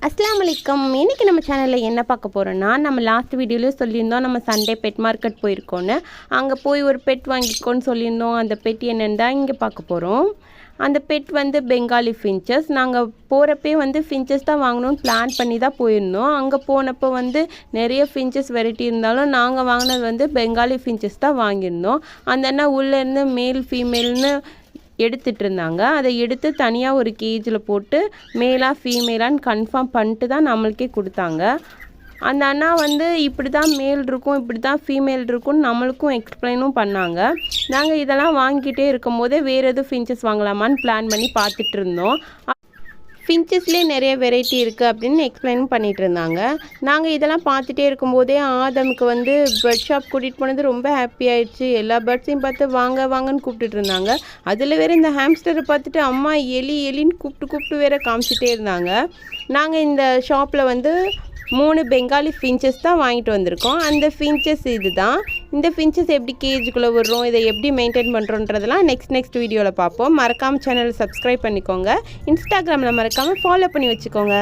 அஸ்ஸலாமு அலைக்கும். இன்றைக்கி நம்ம சேனலில் என்ன பார்க்க போகிறோன்னா, நம்ம லாஸ்ட் வீடியோவில் சொல்லியிருந்தோம் நம்ம சண்டே பெட் மார்க்கெட் போயிருக்கோன்னு. அங்கே போய் ஒரு பெட் வாங்கிக்கோன்னு சொல்லியிருந்தோம். அந்த பெட் என்னென்னு தான் இங்கே பார்க்க போகிறோம். அந்த பெட் வந்து பெங்காலி ஃபின்ச்சஸ். நாங்கள் போகிறப்பே வந்து ஃபின்ச்சஸ் தான் வாங்கணும்னு பிளான் பண்ணி தான் போயிருந்தோம். அங்கே போனப்போ வந்து நிறைய ஃபின்ச்சஸ் வெரைட்டி இருந்தாலும் நாங்கள் வாங்கினது வந்து பெங்காலி ஃபின்ச்சஸ் தான் வாங்கியிருந்தோம். அந்த அண்ணா உள்ளேருந்து மேல் ஃபீமேல்னு எடுத்துகிட்டு இருந்தாங்க. அதை எடுத்து தனியாக ஒரு கேஜில் போட்டு மேலாக ஃபீமேலான்னு கன்ஃபார்ம் பண்ணிட்டு தான் நம்மளுக்கே கொடுத்தாங்க. அந்த அண்ணா வந்து இப்படி தான் மேல் இருக்கும், இப்படி தான் ஃபீமேல் இருக்கும்னு நம்மளுக்கும் எக்ஸ்பிளைனும் பண்ணாங்க. நாங்கள் இதெல்லாம் வாங்கிட்டே இருக்கும்போதே வேறு எதுவும் ஃபின்ச்சஸ் வாங்கலாமான்னு பிளான் பண்ணி பார்த்துட்டு இருந்தோம். ஃபின்ச்சஸ்லேயே நிறைய வெரைட்டி இருக்குது அப்படின்னு எக்ஸ்பிளைனும் பண்ணிகிட்டு இருந்தாங்க. நாங்கள் இதெல்லாம் பார்த்துட்டே இருக்கும்போதே ஆதமுக்கு வந்து பெட் ஷாப் கூட்டிகிட்டு போனது ரொம்ப ஹாப்பி ஆயிடுச்சு. எல்லா பேர்ட்ஸையும் பார்த்து வாங்க வாங்கன்னு கூப்பிட்டுட்டு இருந்தாங்க. அதில் வேறு இந்த ஹாம்ஸ்டரை பார்த்துட்டு அம்மா எலி எலின்னு கூப்பிட்டு வேறு காமிச்சிட்டே இருந்தாங்க. நாங்கள் இந்த ஷாப்பில் வந்து 3 பெங்காலி ஃபின்ச்சஸ் தான் வாங்கிட்டு வந்திருக்கோம். அந்த ஃபின்ச்சஸ் இது தான். இந்த ஃபின்ச்சஸ் எப்படி கேஜுக்குள்ளே விடுறோம், இதை எப்படி மெயின்டைன் பண்ணுறோன்றதெல்லாம் நெக்ஸ்ட் வீடியோவில் பார்ப்போம். மறக்காமல் சேனலை சப்ஸ்கிரைப் பண்ணிக்கோங்க. இன்ஸ்டாகிராமில் மறக்காமல் ஃபாலோ பண்ணி வச்சுக்கோங்க.